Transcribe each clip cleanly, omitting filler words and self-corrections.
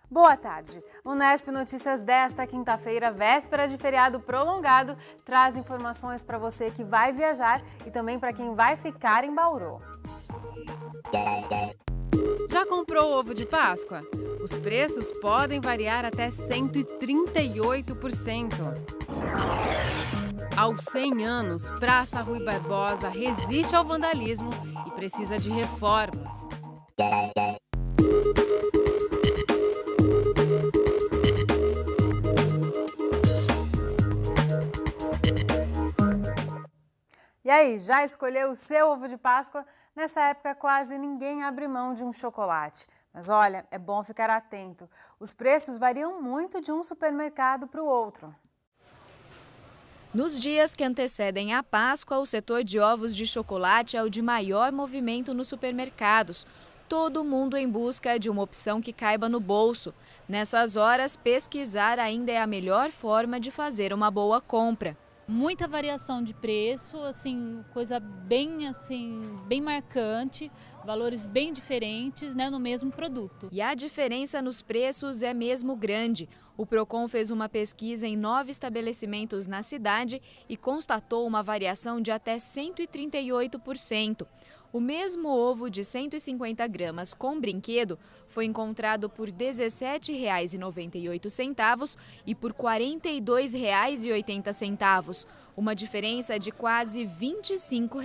Boa tarde. O Nesp Notícias desta quinta-feira, véspera de feriado prolongado, traz informações para você que vai viajar e também para quem vai ficar em Bauru. Já comprou ovo de Páscoa? Os preços podem variar até 138%. Aos 100 anos, Praça Rui Barbosa resiste ao vandalismo e precisa de reformas. E aí, já escolheu o seu ovo de Páscoa? Nessa época, quase ninguém abre mão de um chocolate. Mas olha, é bom ficar atento. Os preços variam muito de um supermercado para o outro. Nos dias que antecedem a Páscoa, o setor de ovos de chocolate é o de maior movimento nos supermercados. Todo mundo em busca de uma opção que caiba no bolso. Nessas horas, pesquisar ainda é a melhor forma de fazer uma boa compra. Muita variação de preço, coisa bem marcante, valores bem diferentes, no mesmo produto. E a diferença nos preços é mesmo grande. O Procon fez uma pesquisa em 9 estabelecimentos na cidade e constatou uma variação de até 138%. O mesmo ovo de 150 gramas com brinquedo foi encontrado por R$ 17,98 e por R$ 42,80, uma diferença de quase R$ 25.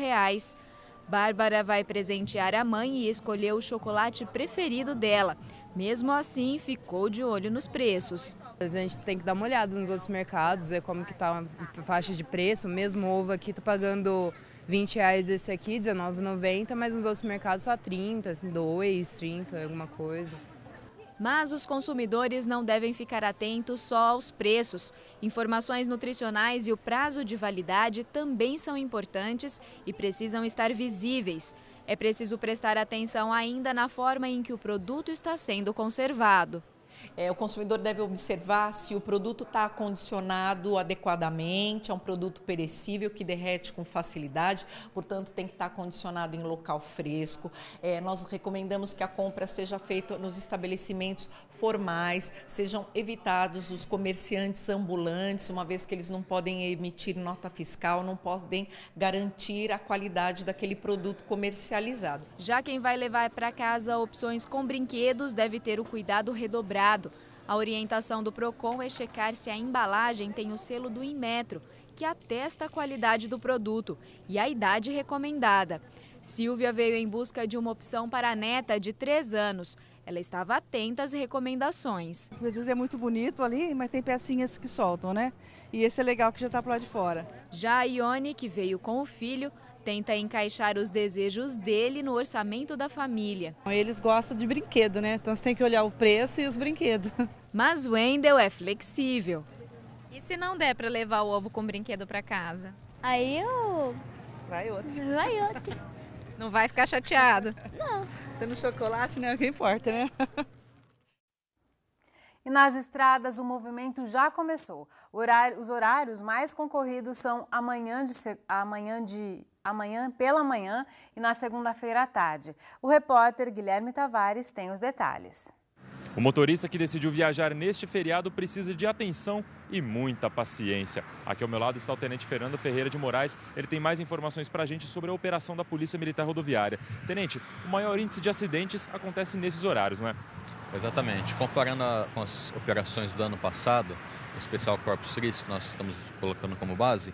Bárbara vai presentear a mãe e escolheu o chocolate preferido dela. Mesmo assim, ficou de olho nos preços. A gente tem que dar uma olhada nos outros mercados, ver como que está a faixa de preço. O mesmo ovo aqui está pagando R$20 esse aqui, R$19,90, mas nos outros mercados só 30, 2, 30, alguma coisa. Mas os consumidores não devem ficar atentos só aos preços. Informações nutricionais e o prazo de validade também são importantes e precisam estar visíveis. É preciso prestar atenção ainda na forma em que o produto está sendo conservado. O consumidor deve observar se o produto está acondicionado adequadamente, é um produto perecível que derrete com facilidade, portanto tem que estar acondicionado em local fresco. Nós recomendamos que a compra seja feita nos estabelecimentos formais, sejam evitados os comerciantes ambulantes, uma vez que eles não podem emitir nota fiscal, não podem garantir a qualidade daquele produto comercializado. Já quem vai levar para casa opções com brinquedos deve ter o cuidado redobrado. A orientação do Procon é checar se a embalagem tem o selo do Inmetro, que atesta a qualidade do produto, e a idade recomendada. Silvia veio em busca de uma opção para a neta de 3 anos. Ela estava atenta às recomendações. Às vezes é muito bonito ali, mas tem pecinhas que soltam, né? E esse é legal que já está para lá de fora. Já a Ione, que veio com o filho, tenta encaixar os desejos dele no orçamento da família. Eles gostam de brinquedo, né? Então você tem que olhar o preço e os brinquedos. Mas Wendel é flexível. E se não der para levar o ovo com brinquedo para casa? Aí eu... Vai outro. Vai outro. Não vai ficar chateado? Não. Tendo chocolate, né? O que importa, né? E nas estradas o movimento já começou. Os horários mais concorridos são amanhã pela manhã e na segunda-feira à tarde. O repórter Guilherme Tavares tem os detalhes. O motorista que decidiu viajar neste feriado precisa de atenção e muita paciência. Aqui ao meu lado está o Tenente Fernando Ferreira de Moraes. Ele tem mais informações para a gente sobre a operação da Polícia Militar Rodoviária. Tenente, o maior índice de acidentes acontece nesses horários, não é? Exatamente. Comparando com as operações do ano passado, em especial o Corpus Christi, que nós estamos colocando como base,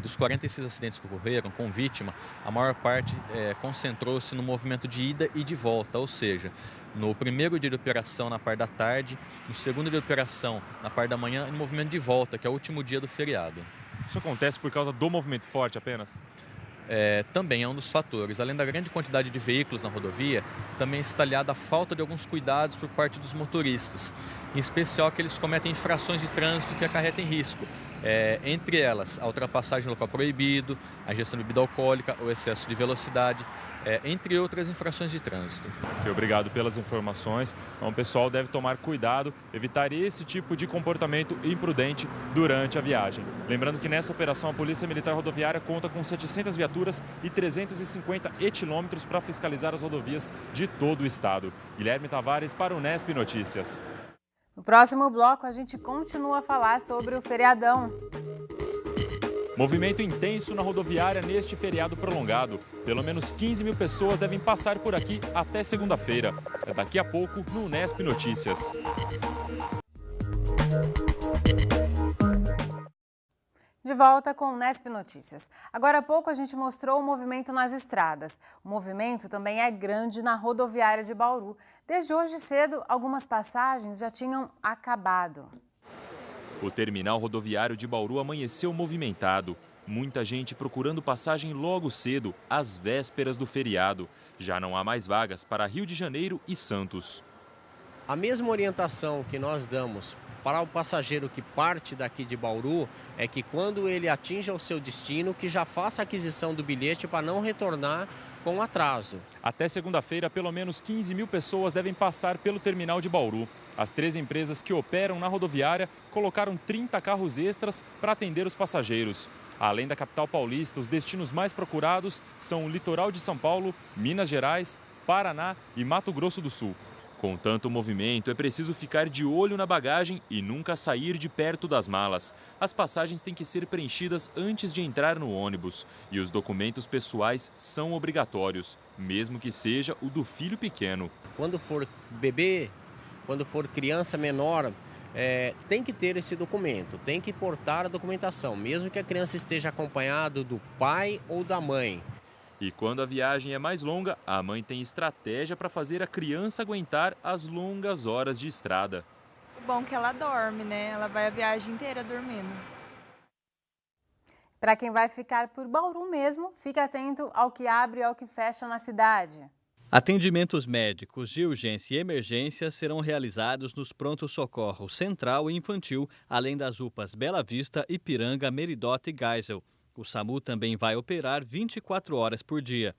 dos 46 acidentes que ocorreram com vítima, a maior parte concentrou-se no movimento de ida e de volta, ou seja, no primeiro dia de operação na parte da tarde, no segundo dia de operação na parte da manhã e no movimento de volta, que é o último dia do feriado. Isso acontece por causa do movimento forte apenas? Também é um dos fatores. Além da grande quantidade de veículos na rodovia, também está aliada a falta de alguns cuidados por parte dos motoristas, em especial que eles cometem infrações de trânsito que acarretem risco. entre elas a ultrapassagem no local proibido, a ingestão de bebida alcoólica, o excesso de velocidade, entre outras infrações de trânsito. Obrigado pelas informações. Então, o pessoal deve tomar cuidado, evitar esse tipo de comportamento imprudente durante a viagem. Lembrando que nessa operação a Polícia Militar Rodoviária conta com 700 viaturas e 350 etilômetros para fiscalizar as rodovias de todo o estado. Guilherme Tavares para o Unesp Notícias. No próximo bloco a gente continua a falar sobre o feriadão. Movimento intenso na rodoviária neste feriado prolongado. Pelo menos 15 mil pessoas devem passar por aqui até segunda-feira. É daqui a pouco no Unesp Notícias. De volta com o Unesp Notícias. Agora há pouco a gente mostrou o movimento nas estradas. O movimento também é grande na rodoviária de Bauru. Desde hoje cedo, algumas passagens já tinham acabado. O terminal rodoviário de Bauru amanheceu movimentado. Muita gente procurando passagem logo cedo, às vésperas do feriado. Já não há mais vagas para Rio de Janeiro e Santos. A mesma orientação que nós damos para o passageiro que parte daqui de Bauru é que quando ele atinja o seu destino, que já faça a aquisição do bilhete para não retornar com atraso. Até segunda-feira, pelo menos 15 mil pessoas devem passar pelo terminal de Bauru. As 3 empresas que operam na rodoviária colocaram 30 carros extras para atender os passageiros. Além da capital paulista, os destinos mais procurados são o litoral de São Paulo, Minas Gerais, Paraná e Mato Grosso do Sul. Com tanto movimento, é preciso ficar de olho na bagagem e nunca sair de perto das malas. As passagens têm que ser preenchidas antes de entrar no ônibus. E os documentos pessoais são obrigatórios, mesmo que seja o do filho pequeno. Quando for bebê, quando for criança menor, tem que ter esse documento, tem que portar a documentação, mesmo que a criança esteja acompanhado do pai ou da mãe. E quando a viagem é mais longa, a mãe tem estratégia para fazer a criança aguentar as longas horas de estrada. O bom é que ela dorme, né? Ela vai a viagem inteira dormindo. Para quem vai ficar por Bauru mesmo, fique atento ao que abre e ao que fecha na cidade. Atendimentos médicos de urgência e emergência serão realizados nos pronto-socorro central e infantil, além das UPAs Bela Vista, Ipiranga, Meridota e Geisel. O SAMU também vai operar 24 horas por dia.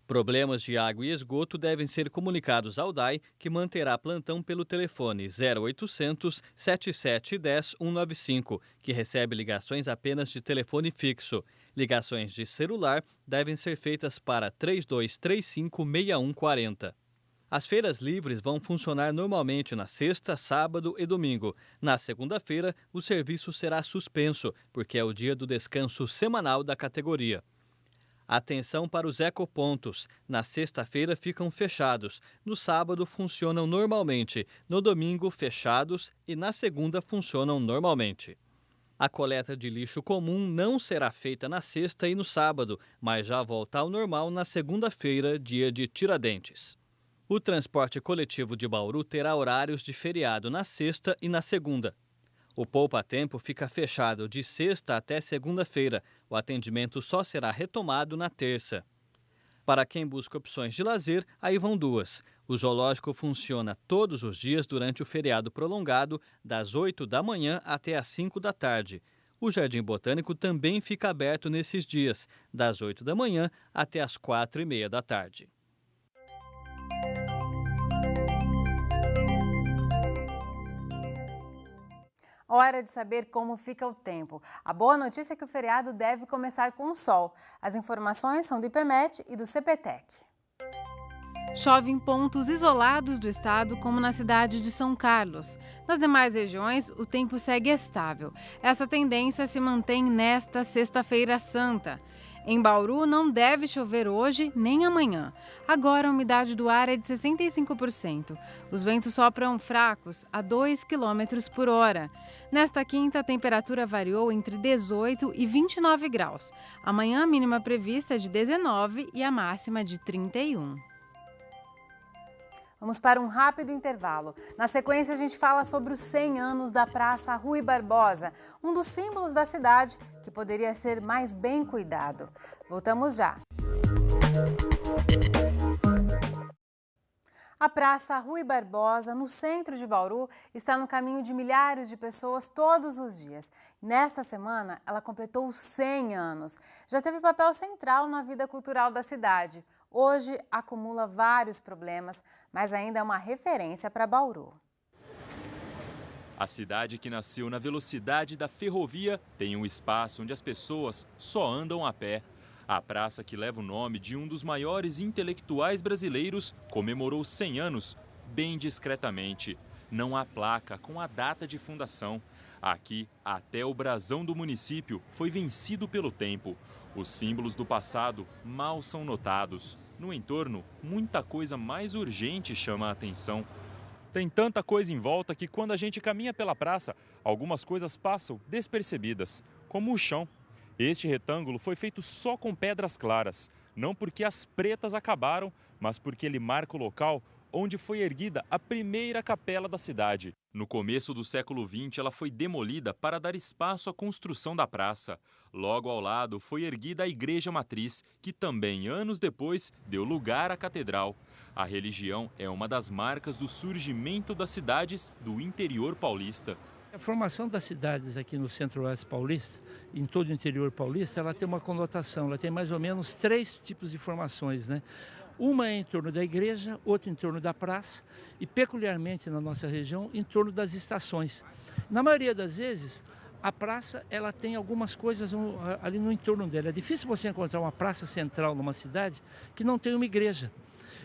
Problemas de água e esgoto devem ser comunicados ao DAI, que manterá plantão pelo telefone 0800 7710 195, que recebe ligações apenas de telefone fixo. Ligações de celular devem ser feitas para 3235 6140. As feiras livres vão funcionar normalmente na sexta, sábado e domingo. Na segunda-feira, o serviço será suspenso, porque é o dia do descanso semanal da categoria. Atenção para os ecopontos. Na sexta-feira ficam fechados, no sábado funcionam normalmente, no domingo fechados e na segunda funcionam normalmente. A coleta de lixo comum não será feita na sexta e no sábado, mas já volta ao normal na segunda-feira, dia de Tiradentes. O transporte coletivo de Bauru terá horários de feriado na sexta e na segunda. O poupa-tempo fica fechado de sexta até segunda-feira. O atendimento só será retomado na terça. Para quem busca opções de lazer, aí vão duas. O zoológico funciona todos os dias durante o feriado prolongado, das 8 da manhã até as 5 da tarde. O Jardim Botânico também fica aberto nesses dias, das 8 da manhã até as 4h30 da tarde. Hora de saber como fica o tempo. A boa notícia é que o feriado deve começar com o sol. As informações são do IPMET e do CPTEC. Chove em pontos isolados do estado, como na cidade de São Carlos. Nas demais regiões, o tempo segue estável. Essa tendência se mantém nesta Sexta-feira Santa. Em Bauru, não deve chover hoje nem amanhã. Agora, a umidade do ar é de 65%. Os ventos sopram fracos, a 2 km por hora. Nesta quinta, a temperatura variou entre 18 e 29 graus. Amanhã, a mínima prevista é de 19 e a máxima de 31. Vamos para um rápido intervalo. Na sequência, a gente fala sobre os 100 anos da Praça Rui Barbosa, um dos símbolos da cidade que poderia ser mais bem cuidado. Voltamos já. A Praça Rui Barbosa, no centro de Bauru, está no caminho de milhares de pessoas todos os dias. Nesta semana, ela completou 100 anos. Já teve papel central na vida cultural da cidade. Hoje, acumula vários problemas, mas ainda é uma referência para Bauru. A cidade que nasceu na velocidade da ferrovia tem um espaço onde as pessoas só andam a pé. A praça, que leva o nome de um dos maiores intelectuais brasileiros, comemorou 100 anos bem discretamente. Não há placa com a data de fundação. Aqui, até o brasão do município foi vencido pelo tempo. Os símbolos do passado mal são notados. No entorno, muita coisa mais urgente chama a atenção. Tem tanta coisa em volta que quando a gente caminha pela praça, algumas coisas passam despercebidas, como o chão. Este retângulo foi feito só com pedras claras, não porque as pretas acabaram, mas porque ele marca o local onde foi erguida a primeira capela da cidade. No começo do século XX, ela foi demolida para dar espaço à construção da praça. Logo ao lado foi erguida a Igreja Matriz, que também, anos depois, deu lugar à catedral. A religião é uma das marcas do surgimento das cidades do interior paulista. A formação das cidades aqui no Centro-Oeste paulista, em todo o interior paulista, ela tem uma conotação, ela tem mais ou menos 3 tipos de formações, né? Uma é em torno da igreja, outra em torno da praça e, peculiarmente na nossa região, em torno das estações. Na maioria das vezes, a praça ela tem algumas coisas ali no entorno dela. É difícil você encontrar uma praça central numa cidade que não tem uma igreja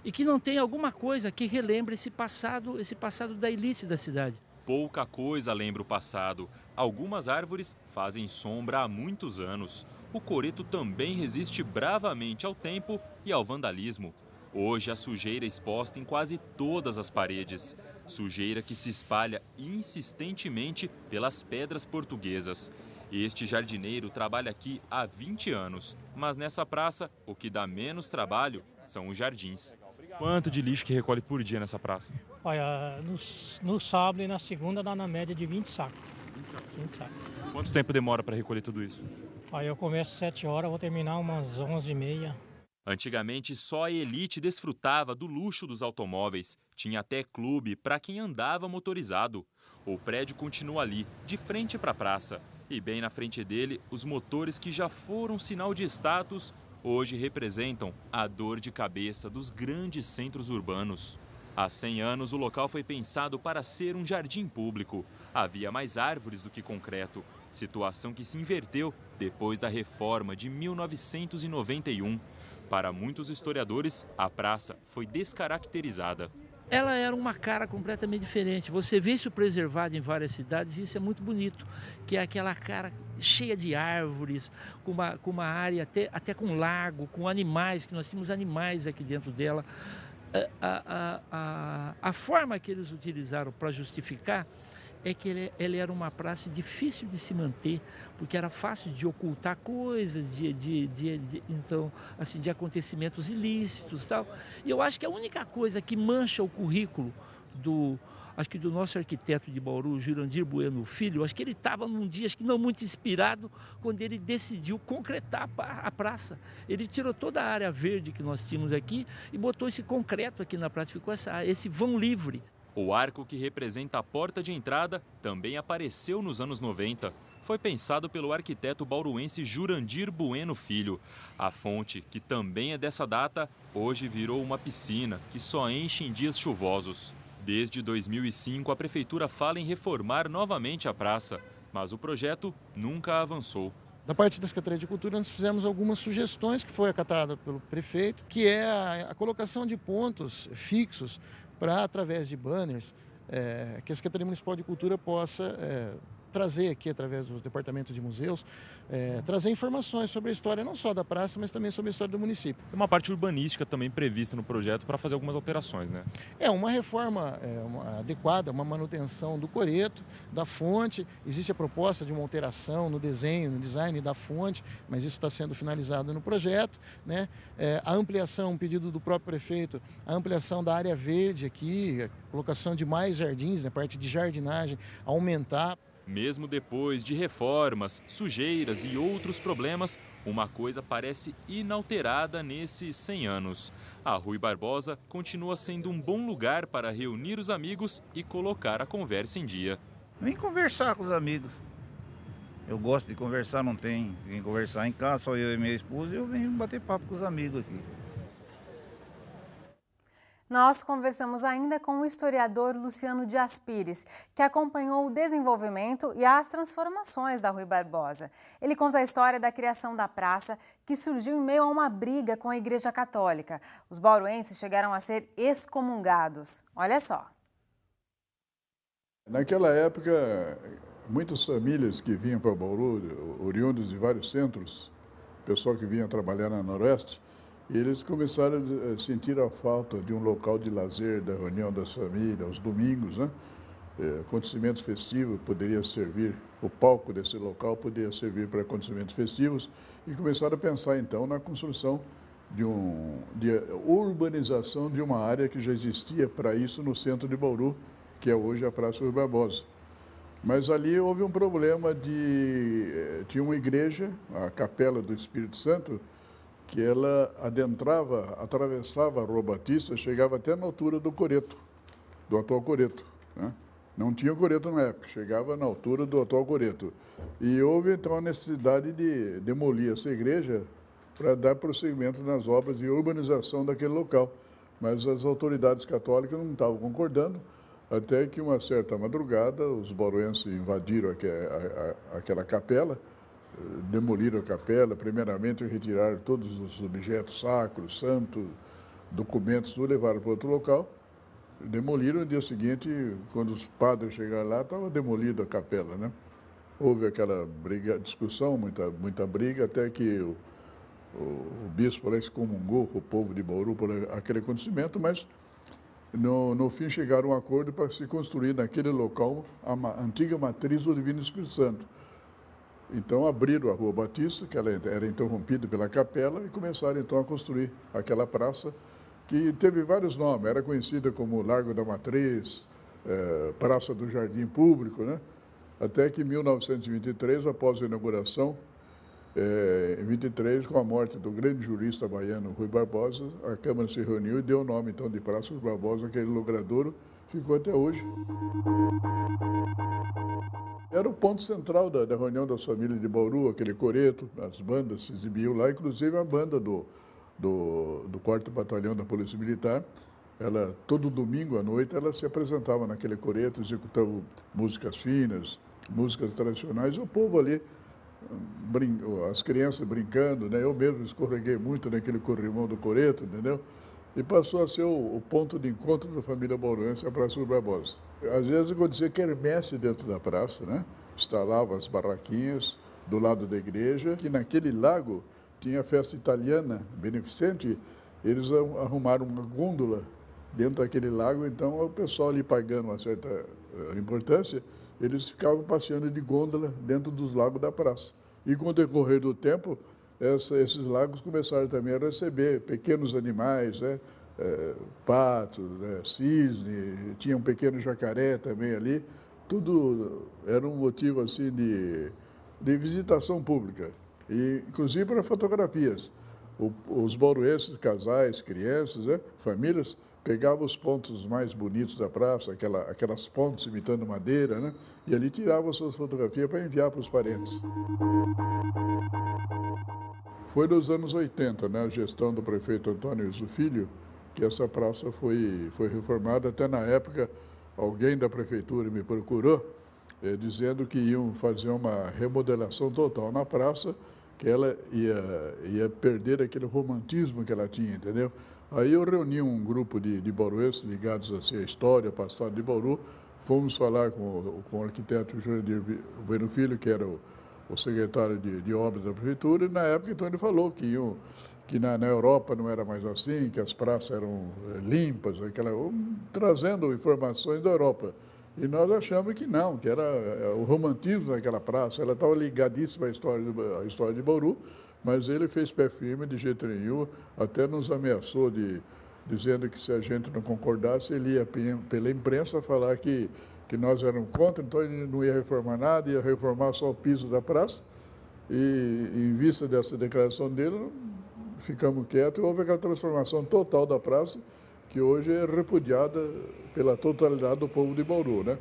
e que não tem alguma coisa que relembre esse passado da elite da cidade. Pouca coisa lembra o passado. Algumas árvores fazem sombra há muitos anos. O coreto também resiste bravamente ao tempo e ao vandalismo. Hoje, a sujeira é exposta em quase todas as paredes. Sujeira que se espalha insistentemente pelas pedras portuguesas. Este jardineiro trabalha aqui há 20 anos. Mas nessa praça, o que dá menos trabalho são os jardins. Quanto de lixo que recolhe por dia nessa praça? Olha, no sábado e na segunda dá na média de 20 sacos. 20 sacos. Quanto tempo demora para recolher tudo isso? Aí eu começo às 7 horas, vou terminar umas 11h30. Antigamente, só a elite desfrutava do luxo dos automóveis. Tinha até clube para quem andava motorizado. O prédio continua ali, de frente para a praça. E bem na frente dele, os motores que já foram sinal de status, hoje representam a dor de cabeça dos grandes centros urbanos. Há 100 anos, o local foi pensado para ser um jardim público. Havia mais árvores do que concreto, situação que se inverteu depois da reforma de 1991. Para muitos historiadores, a praça foi descaracterizada. Ela era uma cara completamente diferente. Você vê isso preservado em várias cidades e isso é muito bonito, que é aquela cara cheia de árvores, com uma área até com lago, com animais, que nós tínhamos animais aqui dentro dela. A forma que eles utilizaram para justificar é que ele era uma praça difícil de se manter, porque era fácil de ocultar coisas, então, assim, de acontecimentos ilícitos e tal. E eu acho que a única coisa que mancha o currículo do nosso arquiteto de Bauru, Jurandir Bueno Filho, acho que ele estava num dia não muito inspirado quando ele decidiu concretar a praça. Ele tirou toda a área verde que nós tínhamos aqui e botou esse concreto aqui na praça, ficou esse vão livre. O arco que representa a porta de entrada também apareceu nos anos 90. Foi pensado pelo arquiteto bauruense Jurandir Bueno Filho. A fonte, que também é dessa data, hoje virou uma piscina que só enche em dias chuvosos. Desde 2005, a prefeitura fala em reformar novamente a praça, mas o projeto nunca avançou. Da parte da Secretaria de Cultura, nós fizemos algumas sugestões que foi acatada pelo prefeito, que é a colocação de pontos fixos para, através de banners, que a Secretaria Municipal de Cultura possa trazer aqui, através dos departamentos de museus, trazer informações sobre a história não só da praça, mas também sobre a história do município. Tem uma parte urbanística também prevista no projeto para fazer algumas alterações, né? Uma reforma adequada, uma manutenção do coreto, da fonte. Existe a proposta de uma alteração no desenho, no design da fonte, mas isso está sendo finalizado no projeto, né? A ampliação, um pedido do próprio prefeito, a ampliação da área verde aqui, a colocação de mais jardins, né? Parte de jardinagem, aumentar. Mesmo depois de reformas, sujeiras e outros problemas, uma coisa parece inalterada nesses 100 anos. a Rui Barbosa continua sendo um bom lugar para reunir os amigos e colocar a conversa em dia. Vem conversar com os amigos. Eu gosto de conversar, não tem quem conversar em casa, só eu e minha esposa, e eu venho bater papo com os amigos aqui. Nós conversamos ainda com o historiador Luciano Dias Pires, que acompanhou o desenvolvimento e as transformações da Rui Barbosa. Ele conta a história da criação da praça, que surgiu em meio a uma briga com a Igreja Católica. Os bauruenses chegaram a ser excomungados. Olha só. Naquela época, muitas famílias que vinham para Bauru, oriundos de vários centros, pessoal que vinha trabalhar na Noroeste, eles começaram a sentir a falta de um local de lazer, da reunião das famílias, aos domingos, né? Acontecimentos festivos poderia servir, o palco desse local poderia servir para acontecimentos festivos, e começaram a pensar então na construção de urbanização de uma área que já existia para isso no centro de Bauru, que é hoje a Praça Rui Barbosa. Mas ali houve um problema tinha uma igreja, a Capela do Espírito Santo, que ela atravessava a Rua Batista, chegava até na altura do Coreto, do atual Coreto, né? Não tinha Coreto na época, chegava na altura do atual Coreto. E houve então a necessidade de demolir essa igreja para dar prosseguimento nas obras de urbanização daquele local. Mas as autoridades católicas não estavam concordando, até que uma certa madrugada os bauruenses invadiram aquela capela, demoliram a capela, primeiramente retiraram todos os objetos sacros, santos, documentos, tudo levaram para outro local, demoliram. No dia seguinte, quando os padres chegaram lá, estava demolida a capela, né? Houve aquela discussão, muita briga, até que o bispo lá excomungou o povo de Bauru por aquele acontecimento, mas no fim chegaram a um acordo para se construir naquele local a antiga matriz do Divino Espírito Santo. Então abriram a Rua Batista, que ela era interrompida pela capela, e começaram então a construir aquela praça, que teve vários nomes, era conhecida como Largo da Matriz, Praça do Jardim Público, né? Até que em 1923, após a inauguração, em 23, com a morte do grande jurista baiano Rui Barbosa, a Câmara se reuniu e deu o nome então de Praça Rui Barbosa, aquele logradouro, ficou até hoje. Era o ponto central da reunião das famílias de Bauru, aquele coreto, as bandas se exibiam lá, inclusive a banda do 4º Batalhão da Polícia Militar. Ela, todo domingo à noite, ela se apresentava naquele coreto, executava músicas finas, músicas tradicionais, e o povo ali, as crianças brincando, né? Eu mesmo escorreguei muito naquele corrimão do coreto, entendeu? E passou a ser o ponto de encontro da família bauruense, a Praça Rui Barbosa. Às vezes acontecia quermesse dentro da praça, né? Instalavam as barraquinhas do lado da igreja, que naquele lago tinha a festa italiana beneficente. Eles arrumaram uma gôndola dentro daquele lago, então o pessoal ali pagando uma certa importância, eles ficavam passeando de gôndola dentro dos lagos da praça. E com o decorrer do tempo, esses lagos começaram também a receber pequenos animais, né? Patos, né? Cisne, tinha um pequeno jacaré também ali. Tudo era um motivo assim de visitação pública, e inclusive para fotografias. Os bauruenses, casais, crianças, né? Famílias, pegavam os pontos mais bonitos da praça, aquelas pontes imitando madeira, né? E ali tiravam suas fotografias para enviar para os parentes. Foi nos anos 80, né, a gestão do prefeito Antônio Iso Filho, que essa praça foi reformada. Até na época, alguém da prefeitura me procurou, dizendo que iam fazer uma remodelação total na praça, que ela ia perder aquele romantismo que ela tinha, entendeu? Aí eu reuni um grupo de bauruenses ligados assim, à história, passado de Bauru. Fomos falar com o arquiteto Jurandir Bueno Filho, que era o secretário de obras da prefeitura, e na época então ele falou que na Europa não era mais assim, que as praças eram limpas, trazendo informações da Europa. E nós achamos que não, que era o romantismo daquela praça, ela estava ligadíssima à história de Bauru, mas ele fez pé firme de jeito nenhum, até nos ameaçou dizendo que se a gente não concordasse, ele ia pela imprensa falar que nós éramos contra, então ele não ia reformar nada, ia reformar só o piso da praça. E em vista dessa declaração dele, ficamos quietos e houve aquela transformação total da praça, que hoje é repudiada pela totalidade do povo de Bauru, né?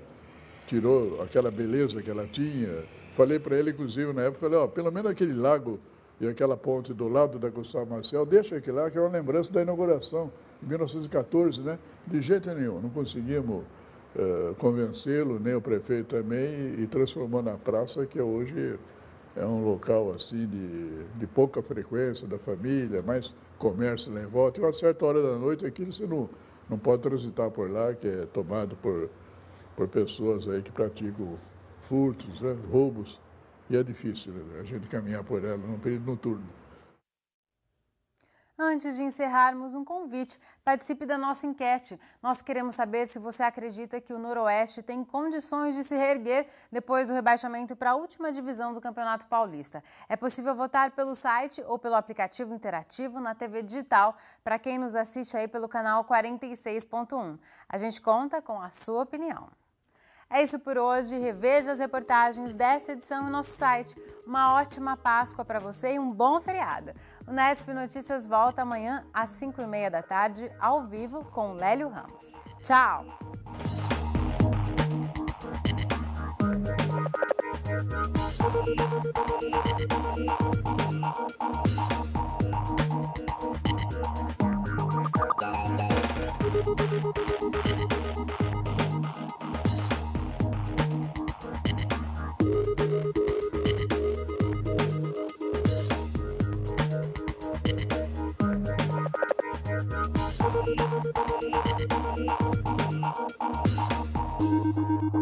Tirou aquela beleza que ela tinha. Falei para ele, inclusive, na época, falei, ó, pelo menos aquele lago e aquela ponte do lado da Gustavo Marcel, deixa aquele lá, que é uma lembrança da inauguração, em 1914, né? De jeito nenhum, não conseguimos convencê-lo, nem o prefeito também, e transformou na praça, que hoje é um local assim de pouca frequência da família, mais comércio lá em volta. E uma certa hora da noite aqui você não pode transitar por lá, que é tomado por pessoas aí que praticam furtos, né, roubos, e é difícil, né, a gente caminhar por ela num período noturno. Antes de encerrarmos, um convite. Participe da nossa enquete. Nós queremos saber se você acredita que o Noroeste tem condições de se reerguer depois do rebaixamento para a última divisão do Campeonato Paulista. É possível votar pelo site ou pelo aplicativo interativo na TV digital, para quem nos assiste aí pelo canal 46.1. A gente conta com a sua opinião. É isso por hoje. Reveja as reportagens desta edição no nosso site. Uma ótima Páscoa para você e um bom feriado. O Nesp Notícias volta amanhã às 5h30 da tarde, ao vivo, com Lélio Ramos. Tchau! Thank you.